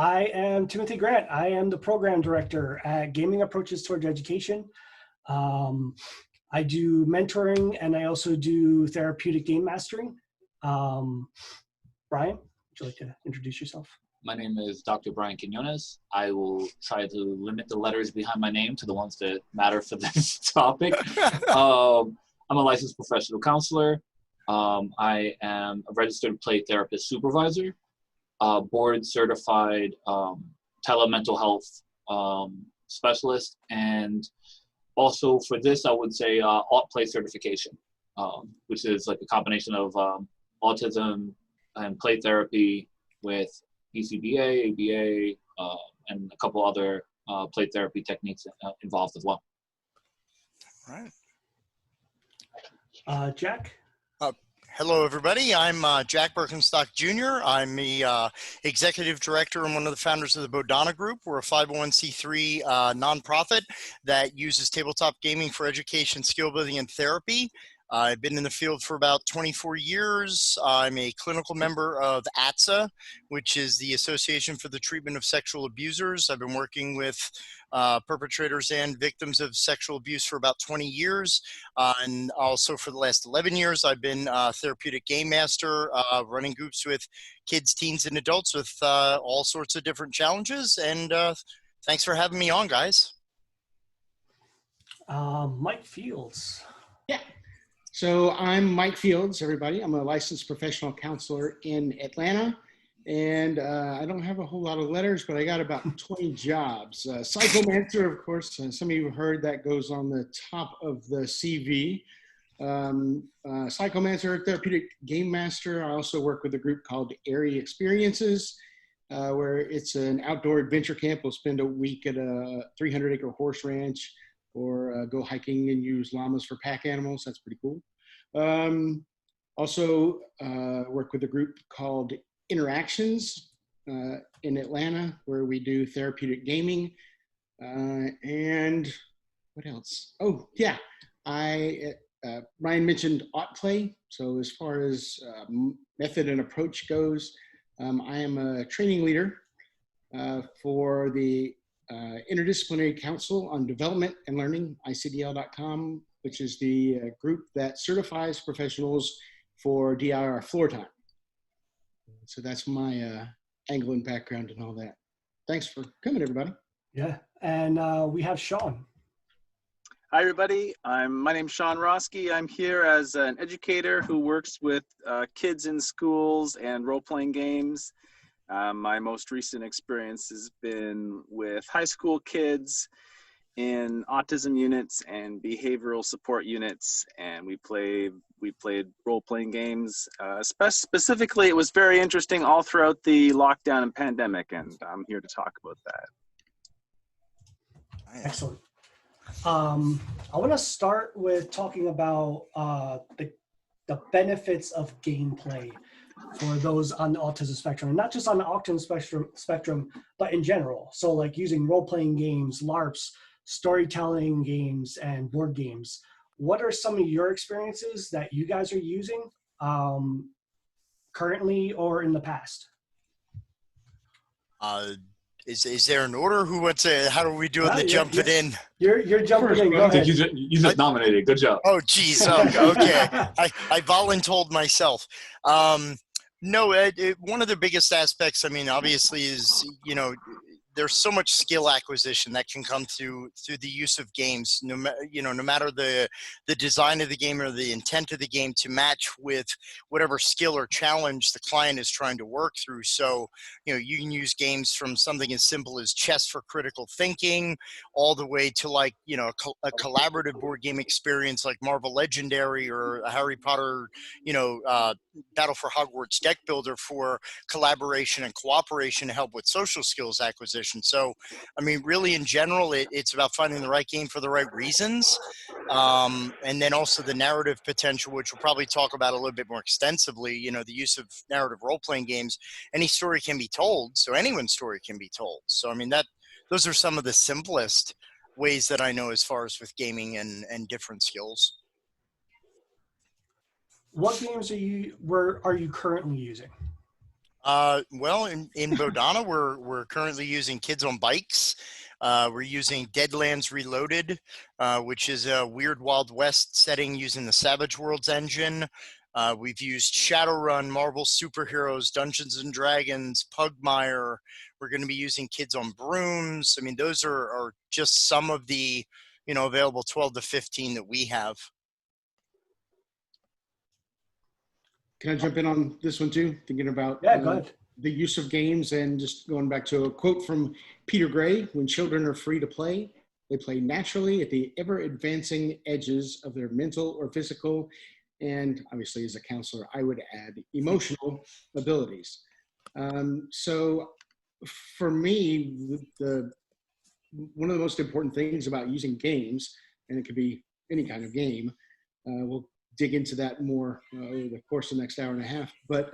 I am Timothy Grant. I am the program director at Gaming Approaches Towards Education. I do mentoring and I also do therapeutic game mastering. Brian, would you like to introduce yourself? My name is Dr. Brian Quinones. I will try to limit the letters behind my name to the ones that matter for this topic. I'm a licensed professional counselor. I am a registered play therapist supervisor, board certified TeleMental Health specialist, and also for this, I would say alt play certification, which is like a combination of autism and play therapy with ECBA, ABA, and a couple other play therapy techniques involved as well. All right. Jack? Hello, everybody. I'm Jack Birkenstock Jr. I'm the executive director and one of the founders of the Bodana Group. We're a 501c3 nonprofit that uses tabletop gaming for education, skill building, and therapy. I've been in the field for about 24 years. I'm a clinical member of ATSA, which is the Association for the Treatment of Sexual Abusers. I've been working with perpetrators and victims of sexual abuse for about 20 years. And also for the last 11 years, I've been a therapeutic game master, running groups with kids, teens, and adults with all sorts of different challenges. And thanks for having me on, guys. Mike Fields. Yeah. So I'm Mike Fields, everybody. I'm a licensed professional counselor in Atlanta, and I don't have a whole lot of letters, but I got about 20 jobs. Psychomancer, of course, some of you have heard that goes on the top of the CV. Psychomancer, therapeutic game master. I also work with a group called Airy Experiences, where it's an outdoor adventure camp. We'll spend a week at a 300-acre horse ranch, or go hiking and use llamas for pack animals. That's pretty cool. Also work with a group called Interactions in Atlanta, where we do therapeutic gaming. And what else? Oh, yeah. Ryan mentioned aut play. So as far as method and approach goes, I am a training leader for the Interdisciplinary Council on Development and Learning, ICDL.com, which is the group that certifies professionals for DIR floor time. So that's my angle and background and all that. Thanks for coming, everybody. Yeah, and we have Sean. Hi, everybody. My name's Sean Roski. I'm here as an educator who works with kids in schools and role-playing games. My most recent experience has been with high school kids in autism units and behavioral support units, and we played role-playing games. Specifically, it was very interesting all throughout the lockdown and pandemic, and I'm here to talk about that. Excellent. I want to start with talking about the benefits of gameplay for those on the autism spectrum, and not just on the autism spectrum, but in general. So like using role-playing games, LARPs, storytelling games, and board games. What are some of your experiences that you guys are using currently or in the past? Is there an order? Who wants to, how do we do the jumping in? You're jumping in, go ahead. You just nominated, good job. Oh, geez, okay. I voluntold myself. No, one of the biggest aspects, I mean, obviously is, there's so much skill acquisition that can come through the use of games, no matter the design of the game or the intent of the game, to match with whatever skill or challenge the client is trying to work through. So, you can use games from something as simple as chess for critical thinking, all the way to like, a collaborative board game experience like Marvel Legendary or a Harry Potter, Battle for Hogwarts deck builder for collaboration and cooperation to help with social skills acquisition. So, I mean, really in general, it's about finding the right game for the right reasons. And then also the narrative potential, which we'll probably talk about a little bit more extensively, the use of narrative role-playing games. Any story can be told, so anyone's story can be told. So, I mean, those are some of the simplest ways that I know as far as with gaming and different skills. What games are you currently using? Well, in Bodana, we're currently using Kids on Bikes. We're using Deadlands Reloaded, which is a weird Wild West setting using the Savage Worlds engine. We've used Shadowrun, Marvel Superheroes, Dungeons and Dragons, Pugmire. We're going to be using Kids on Brooms. I mean, those are just some of the, available 12 to 15 that we have. Can I jump in on this one too? Thinking about Yeah, go ahead. the use of games, and just going back to a quote from Peter Gray: "When children are free to play, they play naturally at the ever-advancing edges of their mental or physical, and obviously as a counselor, I would add emotional abilities." So for me, one of the most important things about using games, and it could be any kind of game, we'll dig into that more over the course of the next hour and a half. But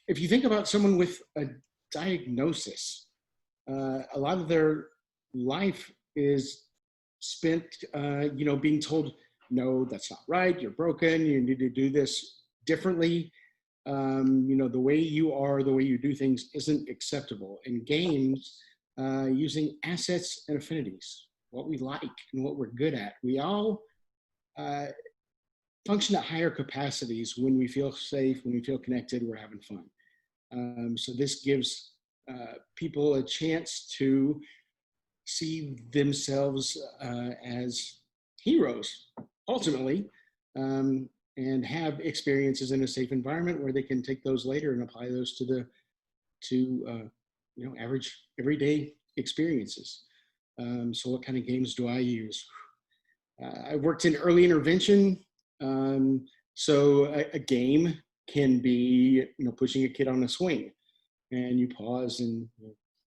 if you think about someone with a diagnosis, a lot of their life is spent, being told, no, that's not right, you're broken, you need to do this differently. The way you are, the way you do things isn't acceptable. In games, using assets and affinities, what we like and what we're good at. We all function at higher capacities when we feel safe, when we feel connected, we're having fun. So this gives people a chance to see themselves as heroes, ultimately, and have experiences in a safe environment where they can take those later and apply those to average everyday experiences. So what kind of games do I use? I worked in early intervention. So a game can be, pushing a kid on a swing, and you pause and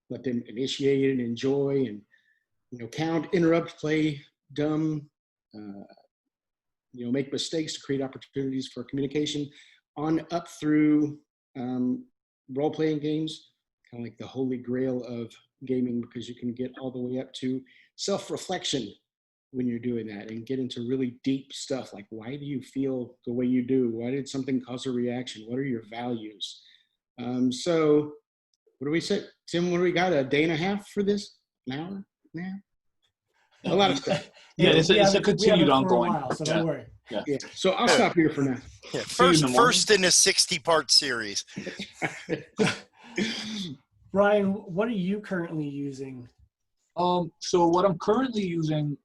let them initiate and enjoy and, count, interrupt, play dumb, make mistakes to create opportunities for communication, on up through role-playing games, kind of like the holy grail of gaming, because you can get all the way up to self-reflection when you're doing that and get into really deep stuff like, why do you feel the way you do? Why did something cause a reaction? What are your values? So what do we say? Tim, what do we got? A day and a half for this? An hour now? A lot of stuff. Yeah, it's a continued ongoing. While, so don't worry. Yeah. So I'll stop here for now. Yeah, first in a 60-part series. Brian, what are you currently using? So what I'm currently using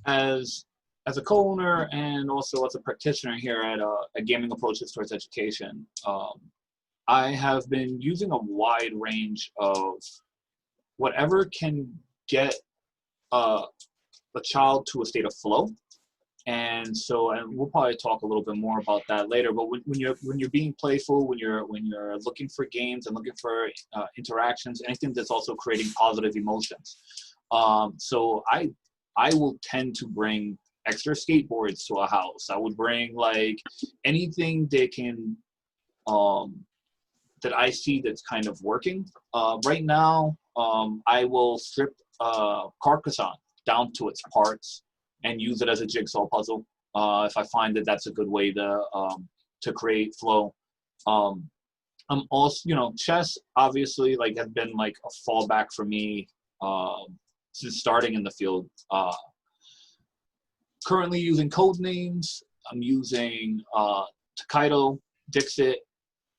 as a co-owner and also as a practitioner here at Gaming Approaches Towards Education, I have been using a wide range of whatever can get a child to a state of flow. And we'll probably talk a little bit more about that later. But when you're being playful, when you're looking for games and looking for interactions, anything that's also creating positive emotions. So I will tend to bring extra skateboards to a house. I would bring like anything they can that I see that's kind of working. Right now, I will strip Carcassonne down to its parts and use it as a jigsaw puzzle. If I find that that's a good way to create flow. I'm also, chess obviously has been like a fallback for me since starting in the field. Currently using code names. I'm using Takedo, Dixit.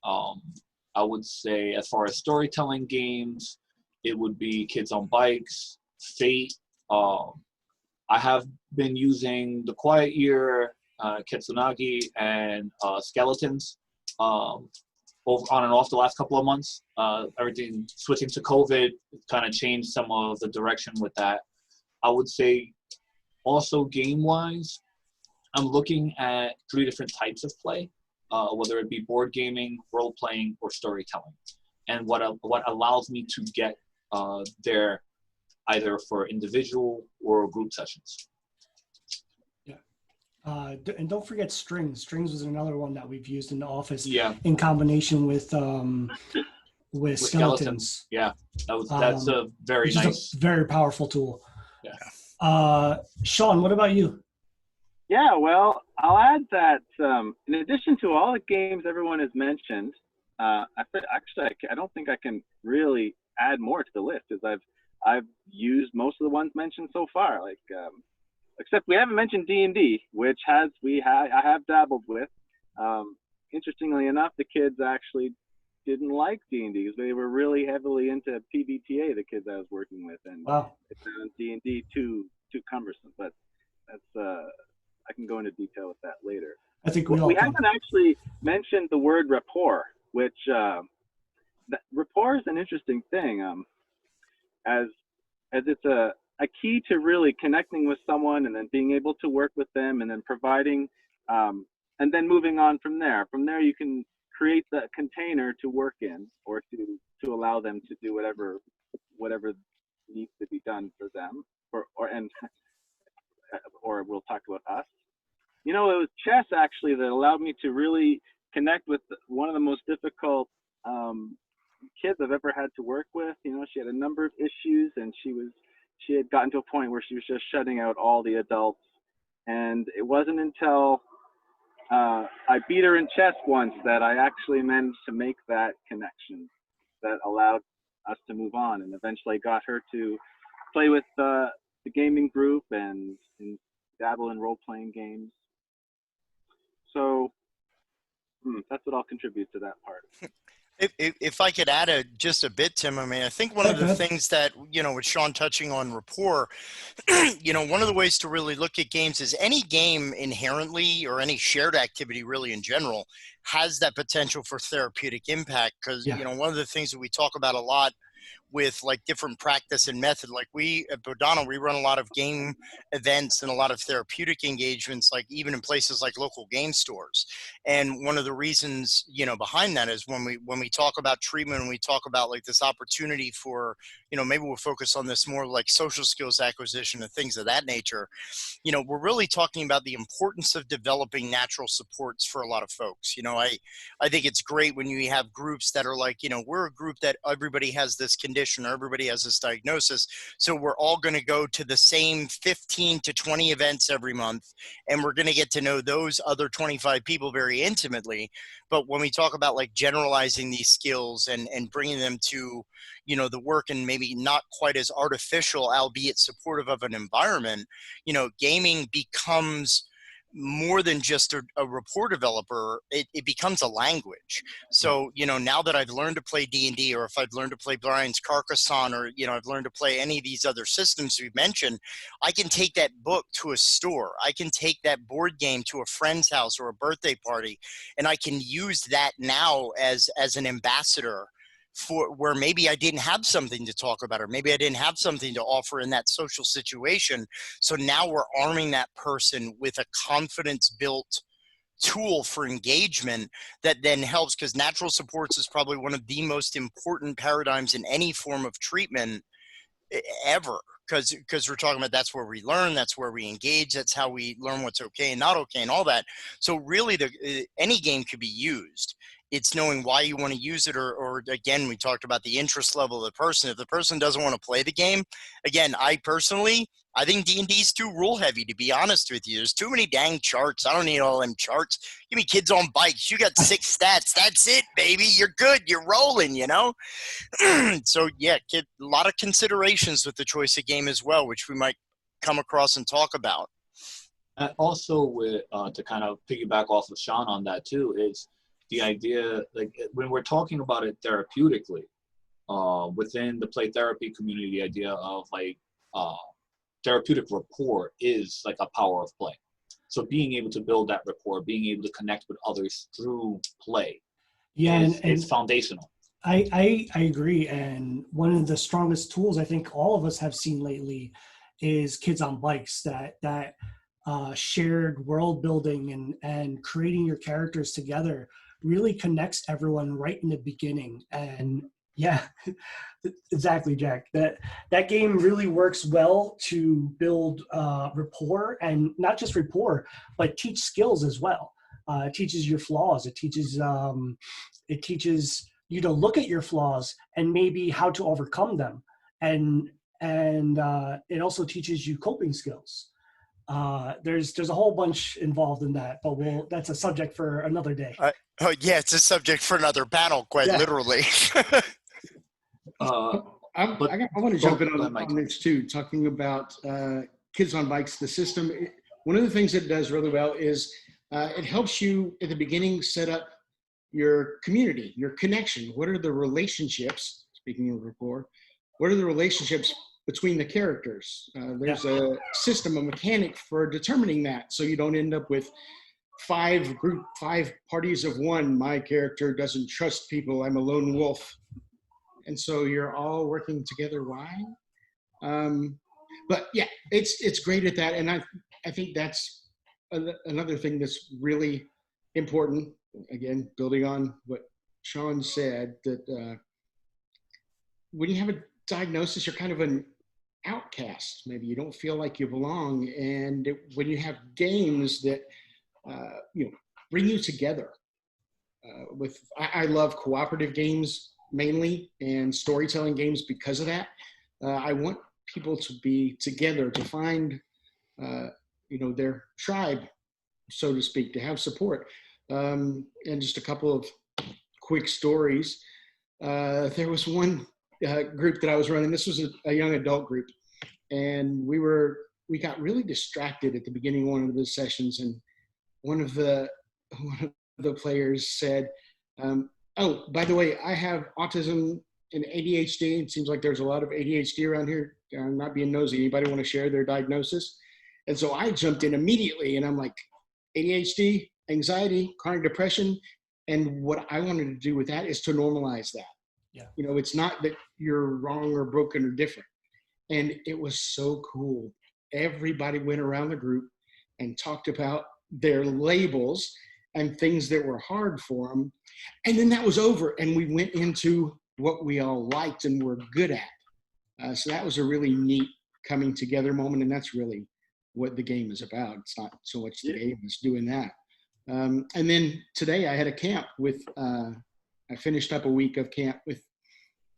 I would say as far as storytelling games, it would be Kids on Bikes, Fate. I have been using The Quiet Year, Ketsunagi, and Skeletons over on and off the last couple of months. Everything switching to COVID kind of changed some of the direction with that. I would say also game-wise, I'm looking at 3 different types of play, whether it be board gaming, role-playing, or storytelling. And what allows me to get there either for individual or group sessions. Yeah. And don't forget strings. Strings was another one that we've used in the office. Yeah. In combination with skeletons. Yeah, that's a very nice, a very powerful tool. Yeah. Sean, what about you? Yeah, well, I'll add that in addition to all the games everyone has mentioned, I don't think I can really add more to the list because I've used most of the ones mentioned so far. Like, except we haven't mentioned D&D, which I have dabbled with. Interestingly enough, the kids actually didn't like D&D because they were really heavily into PBTA. The kids I was working with, and Wow. they found D&D too cumbersome. But that's I can go into detail with that later. I think we all We can. haven't actually mentioned the word rapport, which rapport is an interesting thing. As it's a key to really connecting with someone and then being able to work with them and then providing and then moving on from there. From there, you can create the container to work in or to allow them to do whatever needs to be done for them or we'll talk about us. You know, it was chess actually that allowed me to really connect with one of the most difficult kids I've ever had to work with. You know, she had a number of issues and she had gotten to a point where she was just shutting out all the adults. And it wasn't until I beat her in chess once that I actually managed to make that connection that allowed us to move on, and eventually got her to play with the gaming group and dabble in role-playing games. So that's what I'll contribute to that part. If I could add just a bit, Tim, I mean, I think one of the things that, you know, with Sean touching on rapport, you know, one of the ways to really look at games is any game inherently or any shared activity really in general has that potential for therapeutic impact. Because, you know, one of the things that we talk about a lot with like different practice and method, like we at Bodana, we run a lot of game events and a lot of therapeutic engagements, like even in places like local game stores. And one of the reasons, you know, behind that is when we talk about treatment and we talk about like this opportunity for, you know, maybe we'll focus on this more like social skills acquisition and things of that nature. You know, we're really talking about the importance of developing natural supports for a lot of folks. You know, I think it's great when you have groups that are like, you know, we're a group that everybody has this condition or everybody has this diagnosis. So we're all going to go to the same 15 to 20 events every month. And we're going to get to know those other 25 people very intimately. But when we talk about like generalizing these skills and bringing them to, you know, the work and maybe not quite as artificial, albeit supportive of an environment, you know, gaming becomes more than just a rapport developer. It becomes a language. So, you know, now that I've learned to play D&D, or if I've learned to play Brian's Carcassonne, or, you know, I've learned to play any of these other systems we've mentioned, I can take that book to a store. I can take that board game to a friend's house or a birthday party, and I can use that now as an ambassador for where maybe I didn't have something to talk about, or maybe I didn't have something to offer in that social situation. So now we're arming that person with a confidence built tool for engagement that then helps, because natural supports is probably one of the most important paradigms in any form of treatment ever, because we're talking about that's where we learn, that's where we engage, that's how we learn what's okay and not okay and all that. So really any game could be used. It's knowing why you want to use it, or again, we talked about the interest level of the person. If the person doesn't want to play the game, again, I think D&D is too rule heavy, to be honest with you. There's too many dang charts. I don't need all them charts. Give me kids on bikes. You got 6 stats. That's it, baby. You're good. You're rolling, you know? So yeah, a lot of considerations with the choice of game as well, which we might come across and talk about. Also, with to kind of piggyback off of Sean on that too, is the idea, like when we're talking about it therapeutically, within the play therapy community, the idea of like therapeutic rapport is like a power of play. So being able to build that rapport, being able to connect with others through play, it's foundational. I agree. And one of the strongest tools I think all of us have seen lately is kids on bikes, that shared world building and creating your characters together really connects everyone right in the beginning. And yeah, exactly, Jack. That game really works well to build rapport, and not just rapport, but teach skills as well. It teaches your flaws. It teaches you to look at your flaws and maybe how to overcome them. And it also teaches you coping skills. There's a whole bunch involved in that, but that's a subject for another day. Oh yeah, it's a subject for another panel, quite literally. Uh, I want to jump in go ahead, Mike. on this too, talking about Kids on Bikes, the system. One of the things it does really well is it helps you at the beginning set up your community, your connection. What are the relationships, speaking of rapport, what are the relationships between the characters? There's a system, a mechanic for determining that, so you don't end up with five parties of one. My character doesn't trust people, I'm a lone wolf. And so you're all working together. Why? But yeah, it's great at that. And I think that's another thing that's really important. Again, building on what Sean said, that when you have a diagnosis, you're kind of an outcast. Maybe you don't feel like you belong. And when you have games that bring you together, I love cooperative games mainly, and storytelling games because of that. I want people to be together, to find their tribe, so to speak, to have support. And just a couple of quick stories. There was one group that I was running. This was a young adult group, and we got really distracted at the beginning of one of the sessions, and one of the players said, oh, by the way, I have autism and ADHD. It seems like there's a lot of ADHD around here. I'm not being nosy. Anybody want to share their diagnosis? And so I jumped in immediately, and I'm like, ADHD, anxiety, chronic depression. And what I wanted to do with that is to normalize that. Yeah. It's not that you're wrong or broken or different. And it was so cool. Everybody went around the group and talked about their labels and things that were hard for them. And then that was over, and we went into what we all liked and were good at. So that was a really neat coming together moment, and that's really what the game is about. It's not so much the game, it's doing that. And then today I had a camp with, I finished up a week of camp with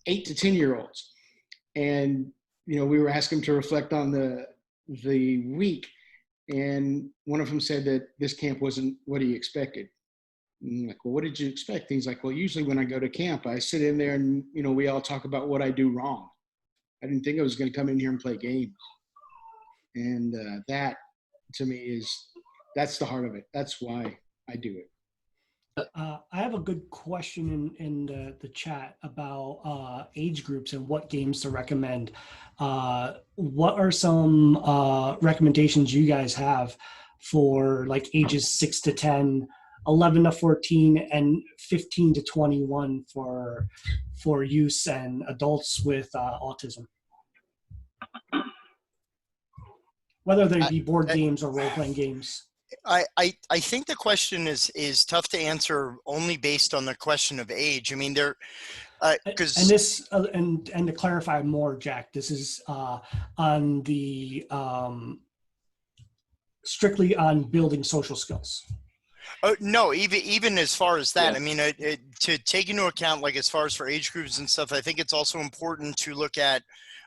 8 to 10-year-olds. And, we were asking them to reflect on the week. And one of them said that this camp wasn't what he expected. And I'm like, well, what did you expect? He's like, well, usually when I go to camp, I sit in there and, we all talk about what I do wrong. I didn't think I was going to come in here and play games. And that, to me, that's the heart of it. That's why I do it. I have a good question in the chat about age groups and what games to recommend. What are some recommendations you guys have for like ages 6 to 10, 11 to 14, and 15 to 21 for use and adults with autism? Whether they be board games or role-playing games. I think the question is tough to answer only based on the question of age. I mean, because and this and to clarify more, Jack, this is on the strictly on building social skills. No, even as far as that, Yeah. I mean, to take into account, like as far as for age groups and stuff, I think it's also important to look at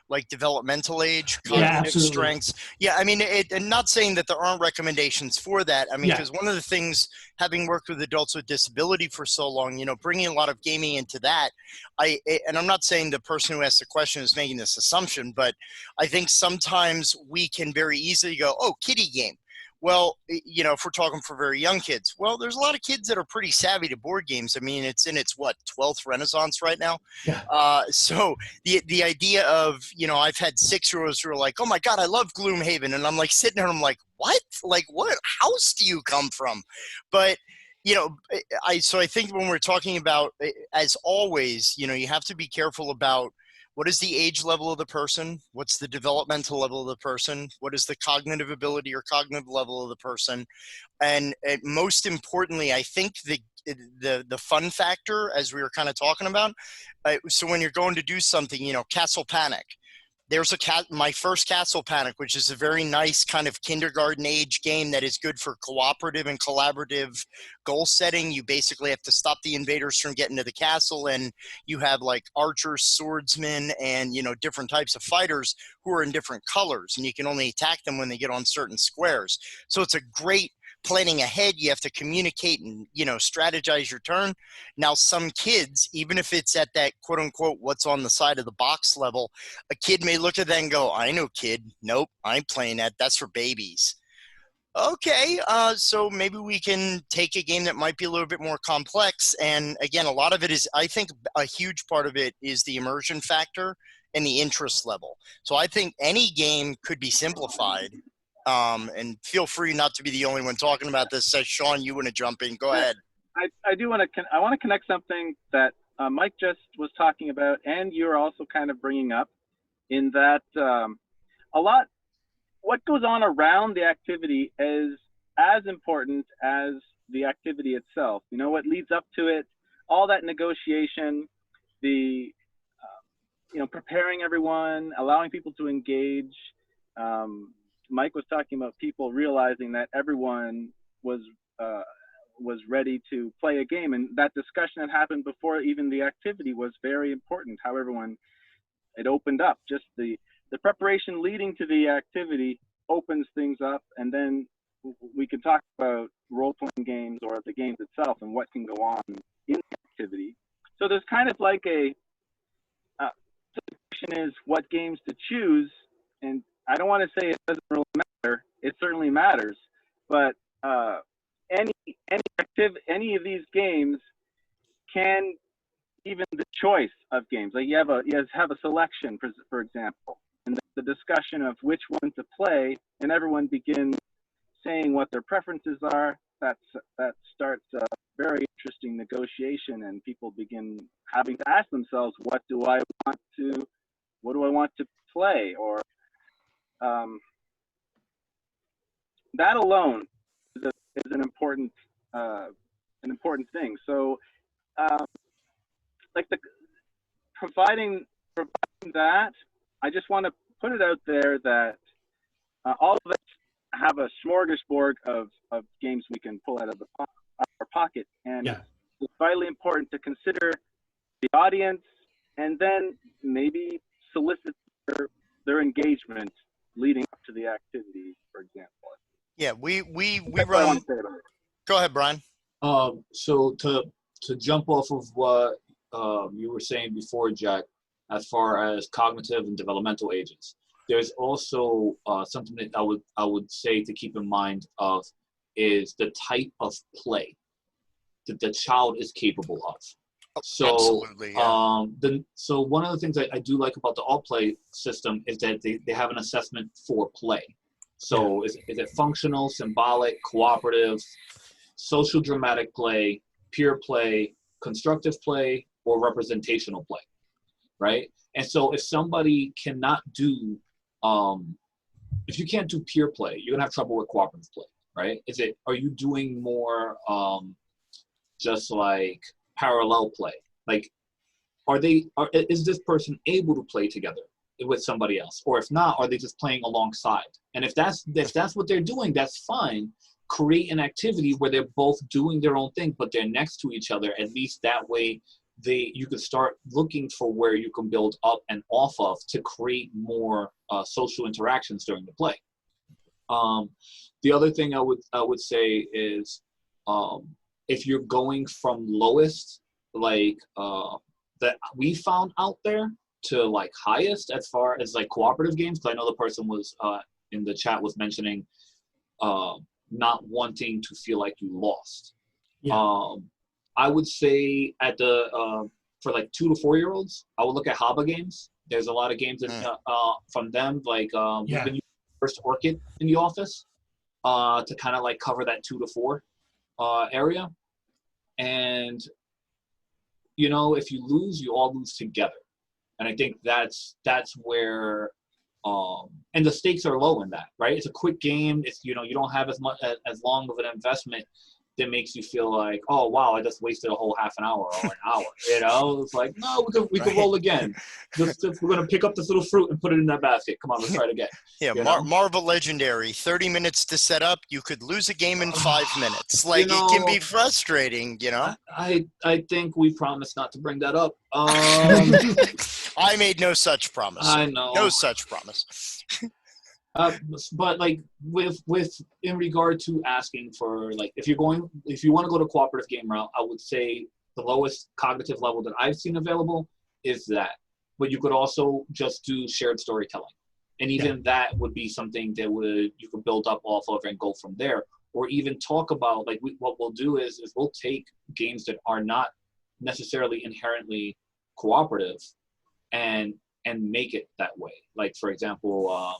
like developmental age, cognitive strengths. Yeah, I mean, and not saying that there aren't recommendations for that. I mean, because one of the things, having worked with adults with disability for so long, bringing a lot of gaming into that, and I'm not saying the person who asked the question is making this assumption, but I think sometimes we can very easily go, oh, kiddie game. Well, if we're talking for very young kids, well, there's a lot of kids that are pretty savvy to board games. I mean, it's in its 12th renaissance right now. Yeah. So the idea of, I've had 6-year-olds who are like, oh my God, I love Gloomhaven. And I'm like sitting there and I'm like, what? Like, what house do you come from? But, so I think when we're talking about, as always, you have to be careful about what is the age level of the person? What's the developmental level of the person? What is the cognitive ability or cognitive level of the person? And most importantly, I think the fun factor, as we were kind of talking about, so when you're going to do something, Castle Panic, There's my first Castle Panic, which is a very nice kind of kindergarten age game that is good for cooperative and collaborative goal setting. You basically have to stop the invaders from getting to the castle, and you have like archers, swordsmen, and different types of fighters who are in different colors, and you can only attack them when they get on certain squares. So it's a great planning ahead. You have to communicate and strategize your turn. Now some kids, even if it's at that quote unquote what's on the side of the box level, a kid may look at that and go, I know, kid, nope, I ain't playing that, that's for babies. Okay, so maybe we can take a game that might be a little bit more complex. And again, a lot of it is, I think a huge part of it is the immersion factor and the interest level. So I think any game could be simplified. And feel free not to be the only one talking about this. Says Sean, you want to jump in? Go ahead. I do want to connect something that Mike just was talking about, and you're also kind of bringing up, in that what goes on around the activity is as important as the activity itself. What leads up to it, all that negotiation, the preparing everyone, allowing people to engage. Mike was talking about people realizing that everyone was ready to play a game, and that discussion that happened before even the activity was very important. How it opened up, just the preparation leading to the activity opens things up, and then we can talk about role-playing games or the games itself and what can go on in the activity. So there's kind of like the question is what games to choose, and I don't want to say it doesn't really matter. It certainly matters, but any of these games can, even the choice of games, like you have a selection, for example, and the discussion of which one to play, and everyone begins saying what their preferences are. That starts a very interesting negotiation, and people begin having to ask themselves, what do I want to play? Or that alone is an important thing. So, like providing that, I just want to put it out there that all of us have a smorgasbord of games we can pull out of our pocket, and it's vitally important to consider the audience and then maybe solicit their engagement leading up to the activity, for example. Yeah, we run. Go ahead, Brian. So to jump off of what you were saying before, Jack, as far as cognitive and developmental ages, there's also something that I would say to keep in mind of is the type of play that the child is capable of. So, absolutely, yeah. So one of the things I do like about the alt play system is that they have an assessment for play. So is it functional, symbolic, cooperative, social dramatic play, peer play, constructive play, or representational play, right? And so if somebody cannot do, if you can't do peer play, you're gonna have trouble with cooperative play, right? Are you doing more just like parallel play? Like, is this person able to play together with somebody else? Or if not, are they just playing alongside? And if that's what they're doing, that's fine. Create an activity where they're both doing their own thing, but they're next to each other. At least that way, you can start looking for where you can build up and off of to create more social interactions during the play. The other thing I would say is if you're going from lowest, like that we found out there, to like highest as far as like cooperative games, because I know the person was in the chat was mentioning not wanting to feel like you lost. Yeah. I would say at the for like 2 to 4 year olds, I would look at Haba games. There's a lot of games that, from them, like we've been using First Orchid in the office to kind of like cover that 2 to 4 area. And if you lose, you all lose together. And I think that's where and the stakes are low in that, right? It's a quick game. It's you don't have as long of an investment, that makes you feel like, oh wow, I just wasted a whole half an hour or an hour. You know, it's like, no, we could roll again. We're gonna pick up this little fruit and put it in that basket. Come on, let's try it again. Yeah, Marvel Legendary, 30 minutes to set up. You could lose a game in 5 minutes. Like, it can be frustrating, you know? I think we promised not to bring that up. I made no such promise. I know. No such promise. But like with in regard to asking for, like, if you want to go to cooperative game route, I would say the lowest cognitive level that I've seen available is that. But you could also just do shared storytelling, and even that would be something that you could build up off of and go from there. Or even talk about, like, what we'll do is we'll take games that are not necessarily inherently cooperative and make it that way. Like, for example,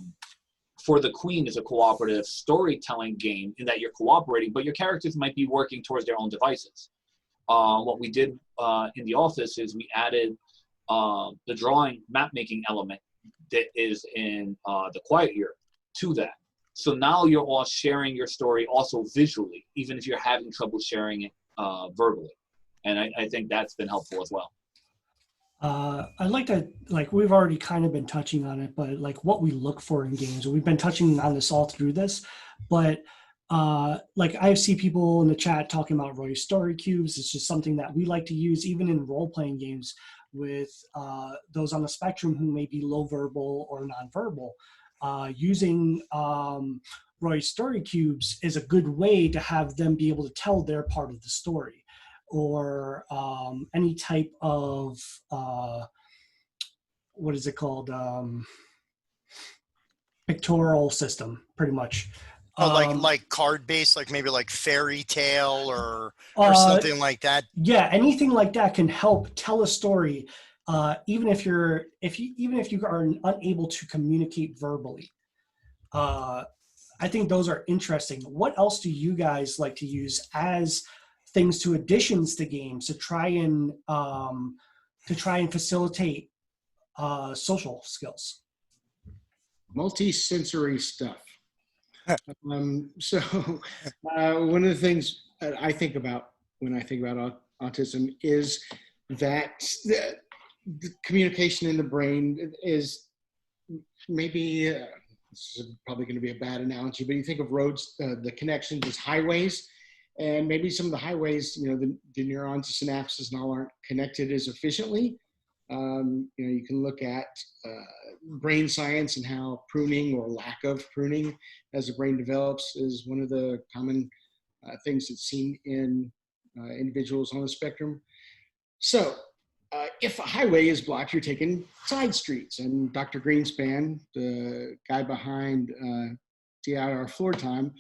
For the Queen is a cooperative storytelling game in that you're cooperating, but your characters might be working towards their own devices. What we did in the office is we added the drawing map-making element that is in the Quiet Year to that. So now you're all sharing your story also visually, even if you're having trouble sharing it verbally. And I think that's been helpful as well. I'd like to, like, we've already kind of been touching on it, but like what we look for in games, we've been touching on this all through this, but like I see people in the chat talking about Roy story cubes. It's just something that we like to use even in role-playing games with those on the spectrum who may be low verbal or nonverbal. Using Roy's story cubes is a good way to have them be able to tell their part of the story. Or any type of, what is it called? Pictorial system, pretty much. Oh, like card-based, like maybe like fairy tale or something like that? Yeah, anything like that can help tell a story, even if you are unable to communicate verbally. I think those are interesting. What else do you guys like to use as things to additions to games to try and facilitate social skills? Multi-sensory stuff. So one of the things that I think about when I think about autism is that the communication in the brain is maybe, this is probably going to be a bad analogy, but you think of roads, the connections as highways. And maybe some of the highways, you know, the neurons, the synapses and all aren't connected as efficiently. You know, you can look at brain science and how pruning or lack of pruning as the brain develops is one of the common things that's seen in individuals on the spectrum. So if a highway is blocked, you're taking side streets. And Dr. Greenspan, the guy behind TIR Floor Time,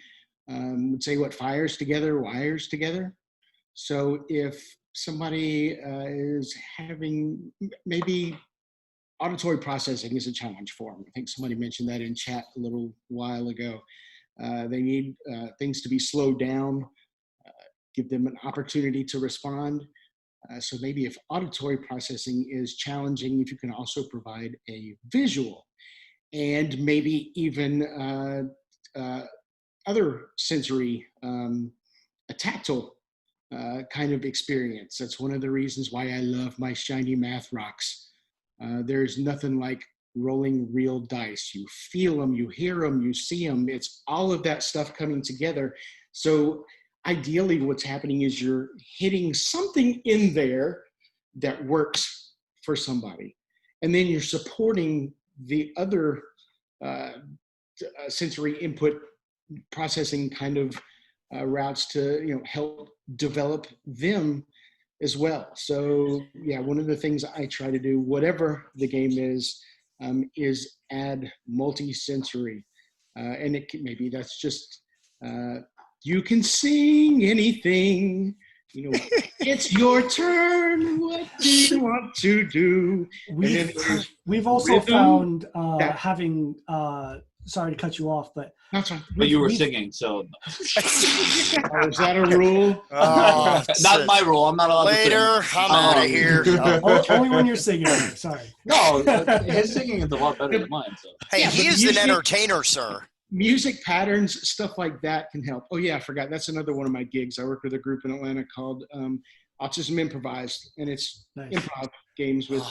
would say what fires together, wires together. So if somebody is having, maybe auditory processing is a challenge for them. I think somebody mentioned that in chat a little while ago. They need things to be slowed down, give them an opportunity to respond. So maybe if auditory processing is challenging, if you can also provide a visual and maybe even other sensory, a tactile kind of experience. That's one of the reasons why I love my shiny math rocks. There's nothing like rolling real dice. You feel them, you hear them, you see them. It's all of that stuff coming together. So ideally what's happening is you're hitting something in there that works for somebody. And then you're supporting the other sensory input processing kind of routes to, you know, help develop them as well. So yeah, one of the things I try to do, whatever the game is add multi-sensory, and it can, maybe that's just you can sing anything. You know, it's your turn. What do you want to do? We've also found having. Sorry to cut you off, but that's right. But you were singing, so. Is that a rule? Not my rule. I'm not allowed to sing. Later, I'm out of here. Only when you're singing. Sorry. No, his singing is a lot better than mine. So. Hey, Yeah, he is an entertainer, sir. music patterns, stuff like that can help. Oh yeah, I forgot. That's another one of my gigs. I work with a group in Atlanta called Autism Improvised, and it's Nice. improv games with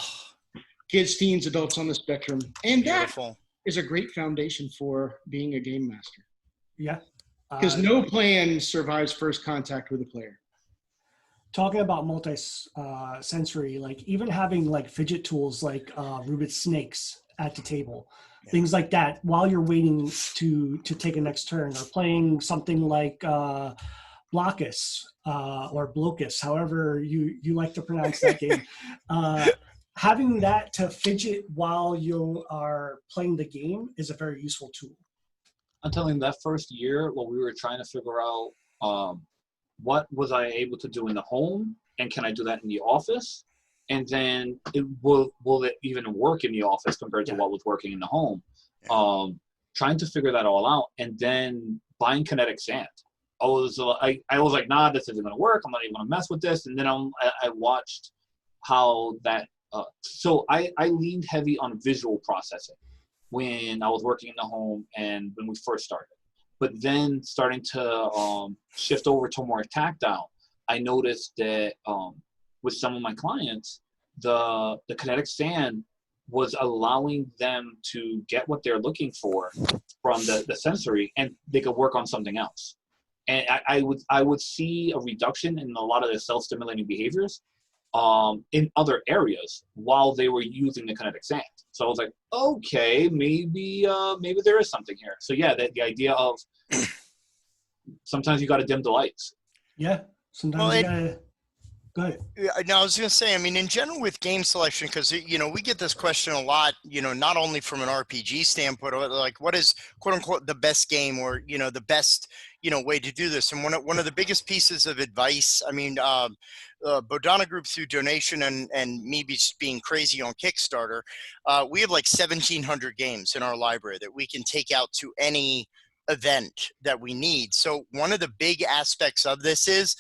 kids, teens, adults on the spectrum. And that Beautiful. is a great foundation for being a game master. Yeah. Because no plan survives first contact with a player. Talking about multi-sensory, like even having like fidget tools like Rubik's snakes at the table, things like that while you're waiting to take a next turn, or playing something like Blockus or Blocus, however you like to pronounce that game. Having that to fidget while you are playing the game is a very useful tool. I'm telling you, that first year, what we were trying to figure out, what was I able to do in the home, and can I do that in the office? And then will it even work in the office compared to what was working in the home? Trying to figure that all out, and then buying kinetic sand. I was like, nah, this isn't gonna work. I'm not even gonna mess with this. And then I watched how that. So I leaned heavy on visual processing when I was working in the home and when we first started. But then starting to shift over to more tactile, I noticed that with some of my clients, the kinetic sand was allowing them to get what they're looking for from the sensory, and they could work on something else. And I would see a reduction in a lot of the self-stimulating behaviors in other areas while they were using the kinetic sand. So I was like, okay, maybe there is something here. So yeah, the idea of sometimes you got to dim the lights. Yeah, sometimes you gotta. Go ahead. No, I was going to say, I mean, in general with game selection, because, you know, we get this question a lot, you know, not only from an RPG standpoint, but like what is quote unquote the best game, or, you know, the best, you know, way to do this. And one of the biggest pieces of advice, I mean, Bodana Group, through donation and me being crazy on Kickstarter, we have like 1,700 games in our library that we can take out to any event that we need. So one of the big aspects of this is,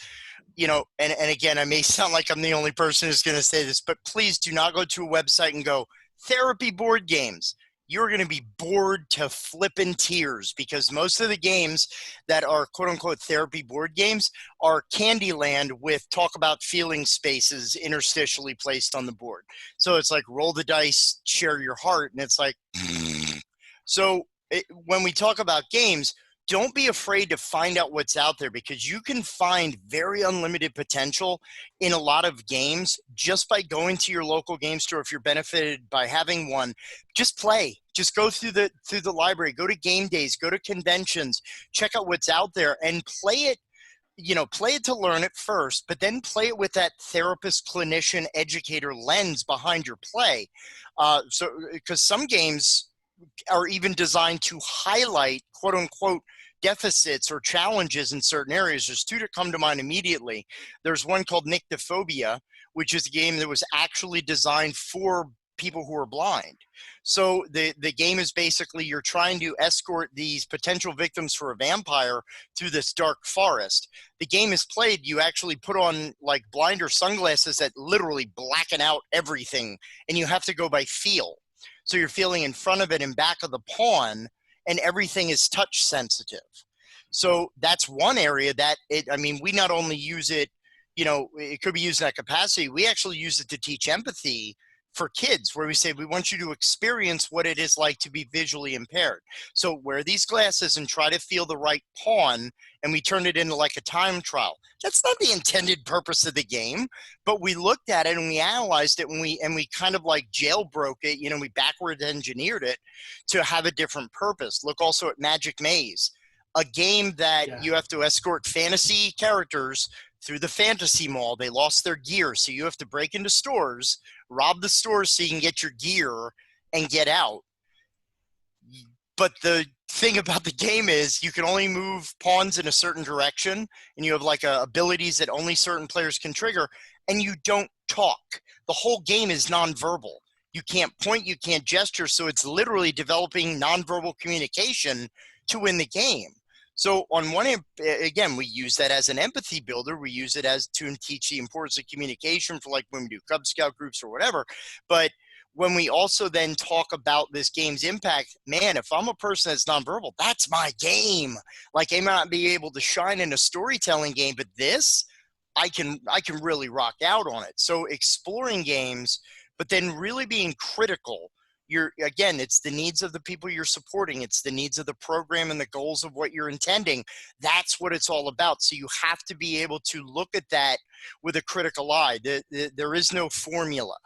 you know, and again, I may sound like I'm the only person who's going to say this, but please do not go to a website and go therapy board games. You're going to be bored to flippin' tears, because most of the games that are quote unquote therapy board games are Candyland with talk about feeling spaces interstitially placed on the board. So it's like roll the dice, share your heart. And it's like, so when we talk about games, don't be afraid to find out what's out there, because you can find very unlimited potential in a lot of games just by going to your local game store. If you're benefited by having one, just play. Just go through the library, go to game days, go to conventions, check out what's out there and play it. You know, play it to learn it first, but then play it with that therapist, clinician, educator lens behind your play. So because some games are even designed to highlight quote unquote deficits or challenges in certain areas. There's two that come to mind immediately. There's one called Nyctophobia, which is a game that was actually designed for people who are blind. So the game is basically you're trying to escort these potential victims for a vampire through this dark forest. The game is played, you actually put on like blinder sunglasses that literally blacken out everything, and you have to go by feel. So you're feeling in front of it and back of the pawn, and everything is touch sensitive. So that's one area that I mean, we not only use it, you know, it could be used in that capacity. We actually use it to teach empathy for kids, where we say, we want you to experience what it is like to be visually impaired. So wear these glasses and try to feel the right pawn, and we turn it into like a time trial. That's not the intended purpose of the game, but we looked at it and we analyzed it, and we kind of like jailbroke it, you know, we backward engineered it to have a different purpose. Look also at Magic Maze, a game that you have to escort fantasy characters through the fantasy mall. They lost their gear, so you have to break into stores, rob the stores so you can get your gear and get out. But the thing about the game is you can only move pawns in a certain direction, and you have like abilities that only certain players can trigger, and you don't talk. The whole game is nonverbal. You can't point, you can't gesture, so it's literally developing nonverbal communication to win the game. So on one hand, again, we use that as an empathy builder. We use it as to teach the importance of communication for like when we do Cub Scout groups or whatever. But when we also then talk about this game's impact, man, if I'm a person that's nonverbal, that's my game. Like, I might not be able to shine in a storytelling game, but this, I can really rock out on it. So exploring games, but then really being critical. Again, it's the needs of the people you're supporting. It's the needs of the program and the goals of what you're intending. That's what it's all about. So you have to be able to look at that with a critical eye. There is no formula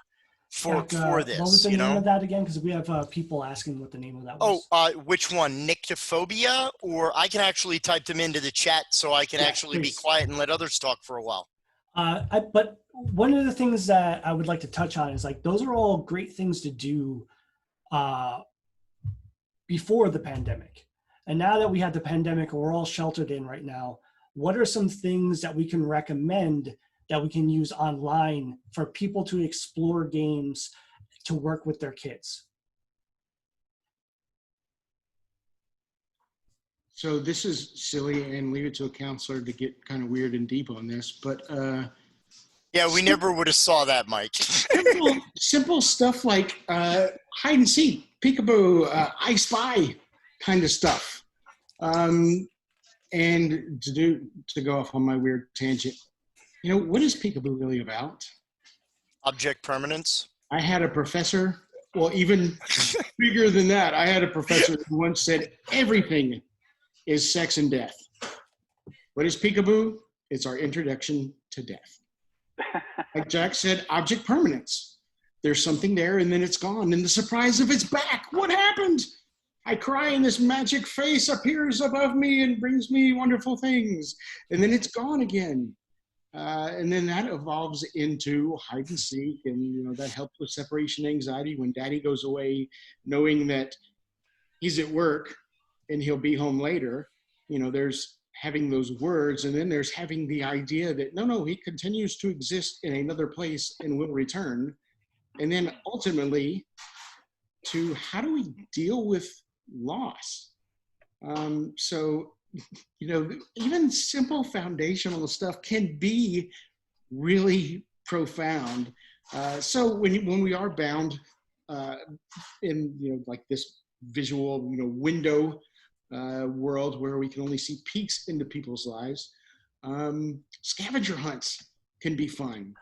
for this. What was the name of that again? Because we have people asking what the name of that was. Which one? Nyctophobia? Or I can actually type them into the chat so I can actually please. be quiet and let others talk for a while. But one of the things that I would like to touch on is, like, those are all great things to do before the pandemic. And now that we had the pandemic and we're all sheltered in right now, what are some things that we can recommend that we can use online for people to explore games to work with their kids? So this is silly, and leave it to a counselor to get kind of weird and deep on this, but yeah, we never would have saw that, Mike. simple stuff like hide and seek, peekaboo, I spy kind of stuff. And to go off on my weird tangent, you know, what is peekaboo really about? Object permanence. I had a professor, well, even bigger than that, I had a professor who once said everything is sex and death. What is peekaboo? It's our introduction to death. Like Jack said, object permanence. There's something there and then it's gone. And the surprise of it's back. What happened? I cry and this magic face appears above me and brings me wonderful things. And then it's gone again. And then that evolves into hide and seek. And, you know, that helps with separation anxiety when daddy goes away, knowing that he's at work and he'll be home later. You know, there's having those words, and then there's having the idea that no, he continues to exist in another place and will return. And then ultimately to how do we deal with loss? So, you know, even simple foundational stuff can be really profound. So when we are bound in, you know, like this visual, you know, window world where we can only see peeks into people's lives, scavenger hunts can be fun,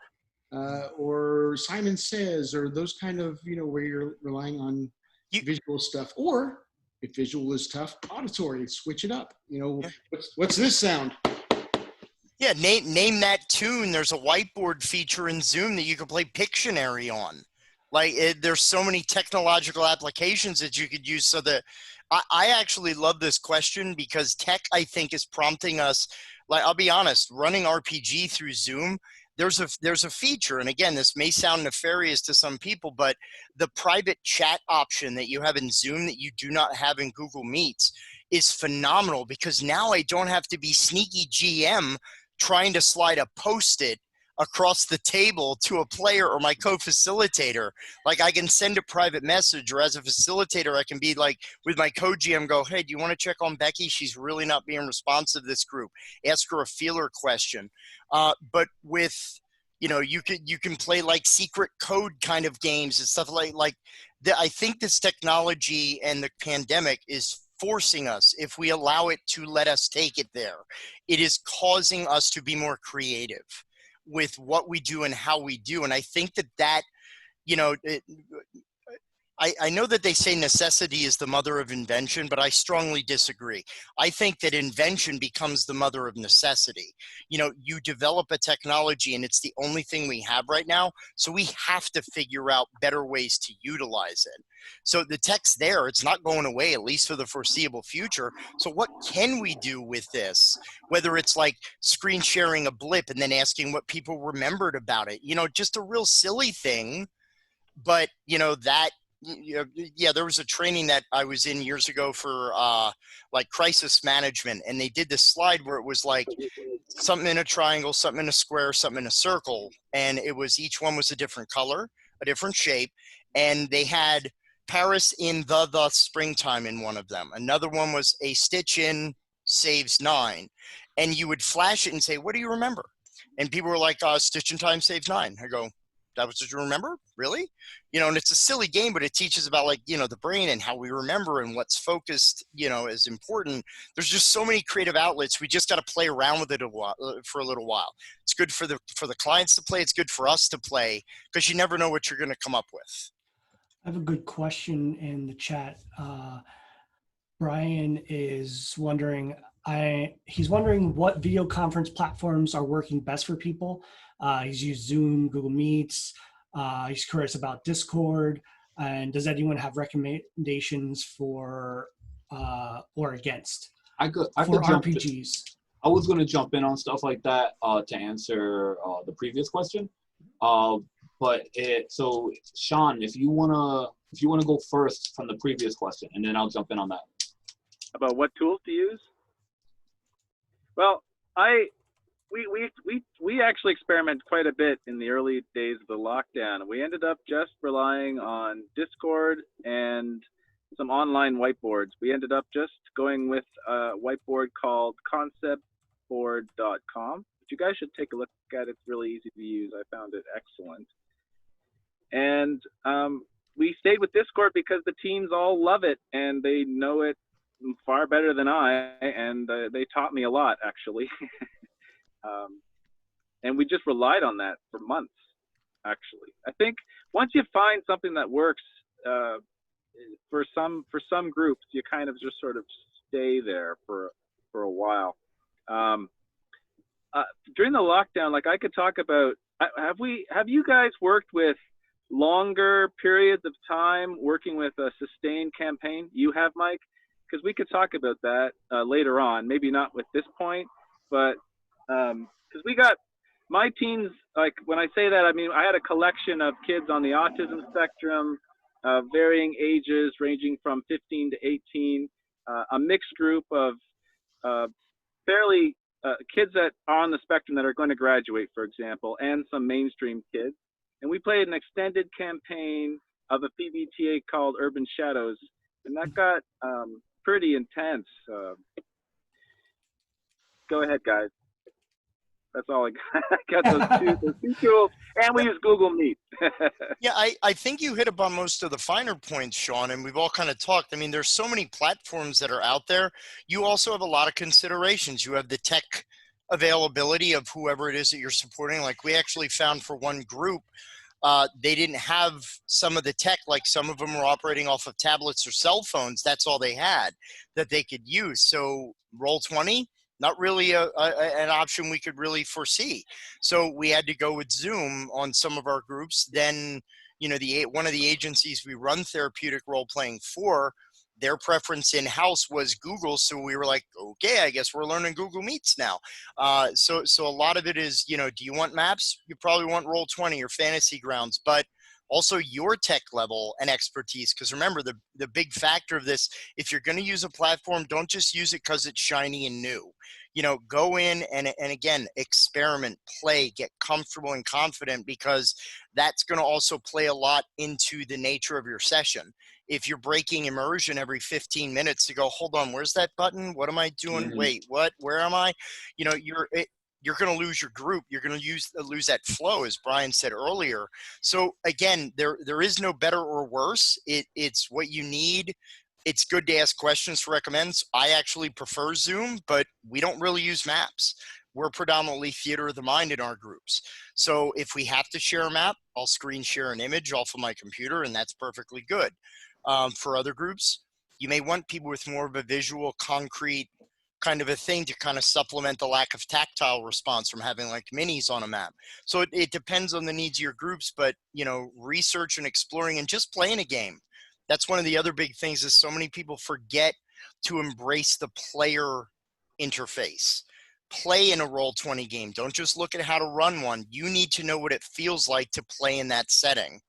or Simon Says, or those kind of, you know, where you're relying on visual stuff, or if visual is tough, auditory, switch it up. You know, what's this sound? Yeah, name that tune. There's a whiteboard feature in Zoom that you can play Pictionary on. Like, there's so many technological applications that you could use. So that I actually love this question, because tech, I think, is prompting us. Like, I'll be honest, running RPG through Zoom, there's a feature, and again, this may sound nefarious to some people, but the private chat option that you have in Zoom that you do not have in Google Meets is phenomenal, because now I don't have to be sneaky GM trying to slide a Post-it across the table to a player or my co-facilitator. Like, I can send a private message, or as a facilitator, I can be like with my co-GM, go, hey, do you want to check on Becky? She's really not being responsive to this group. Ask her a feeler question. But with, you know, you can play like secret code kind of games and stuff like that. I think this technology and the pandemic is forcing us, if we allow it to let us take it there, it is causing us to be more creative with what we do and how we do. And I think that, you know, I know that they say necessity is the mother of invention, but I strongly disagree. I think that invention becomes the mother of necessity. You know, you develop a technology and it's the only thing we have right now. So we have to figure out better ways to utilize it. So the tech's there, it's not going away, at least for the foreseeable future. So what can we do with this? Whether it's like screen sharing a blip and then asking what people remembered about it, you know, just a real silly thing. But, you know, that, yeah, there was a training that I was in years ago for like crisis management, and they did this slide where it was like something in a triangle, something in a square, something in a circle, and it was, each one was a different color, a different shape, and they had Paris in the springtime in one of them. Another one was a stitch in saves 9, and you would flash it and say, what do you remember? And people were like, stitch in time saves 9. I go, That was what you remember? Really? You know, and it's a silly game, but it teaches about like, you know, the brain and how we remember and what's focused, you know, is important. There's just so many creative outlets. We just got to play around with it for a little while. It's good for the clients to play. It's good for us to play because you never know what you're going to come up with. I have a good question in the chat. Brian is wondering, he's wondering what video conference platforms are working best for people. He's used Zoom, Google Meets. He's curious about Discord. And does anyone have recommendations for or against I could for jump RPGs? I was going to jump in on stuff like that to answer the previous question. So Sean, if you wanna go first from the previous question, and then I'll jump in on that. About what tools to use? Well, we actually experimented quite a bit in the early days of the lockdown. We ended up just relying on Discord and some online whiteboards. We ended up just going with a whiteboard called conceptboard.com, which you guys should take a look at. It's really easy to use. I found it excellent. And we stayed with Discord because the teams all love it and they know it far better than I, and they taught me a lot, actually. And we just relied on that for months, actually. I think once you find something that works for some groups, you kind of just sort of stay there for a while. During the lockdown, like I could talk about, have you guys worked with longer periods of time working with a sustained campaign? You have, Mike? Because we could talk about that later on, maybe not with this point, but because we got my teams, like when I say that, I mean, I had a collection of kids on the autism spectrum, varying ages ranging from 15 to 18, a mixed group of fairly kids that are on the spectrum that are going to graduate, for example, and some mainstream kids. And we played an extended campaign of a PBTA called Urban Shadows, and that got pretty intense. Go ahead, guys. That's all I got. I got those two tools, and we use Google Meet. Yeah, I think you hit upon most of the finer points, Sean, and we've all kind of talked. I mean, there's so many platforms that are out there. You also have a lot of considerations. You have the tech availability of whoever it is that you're supporting. Like we actually found for one group, they didn't have some of the tech, like some of them were operating off of tablets or cell phones. That's all they had that they could use. So Roll20, not really an option we could really foresee. So we had to go with Zoom on some of our groups. Then, you know, one of the agencies we run therapeutic role playing for, their preference in-house was Google. So we were like, okay, I guess we're learning Google Meets now. So a lot of it is, you know, do you want maps? You probably want Roll20 or Fantasy Grounds, but also your tech level and expertise. Because remember, the big factor of this, if you're going to use a platform, don't just use it because it's shiny and new. You know, go in and again, experiment, play, get comfortable and confident, because that's going to also play a lot into the nature of your session. If you're breaking immersion every 15 minutes to go, hold on, where's that button? What am I doing? Mm-hmm. Wait, what? Where am I? You know, you're going to lose your group. You're going to lose that flow, as Brian said earlier. So again, there is no better or worse. It's what you need. It's good to ask questions for recommends. I actually prefer Zoom, but we don't really use maps. We're predominantly theater of the mind in our groups. So if we have to share a map, I'll screen share an image off of my computer, and that's perfectly good. For other groups, you may want people with more of a visual, concrete kind of a thing to kind of supplement the lack of tactile response from having like minis on a map. So it depends on the needs of your groups, but you know, research and exploring and just playing a game. That's one of the other big things, is so many people forget to embrace the player interface. Play in a Roll20 game. Don't just look at how to run one. You need to know what it feels like to play in that setting.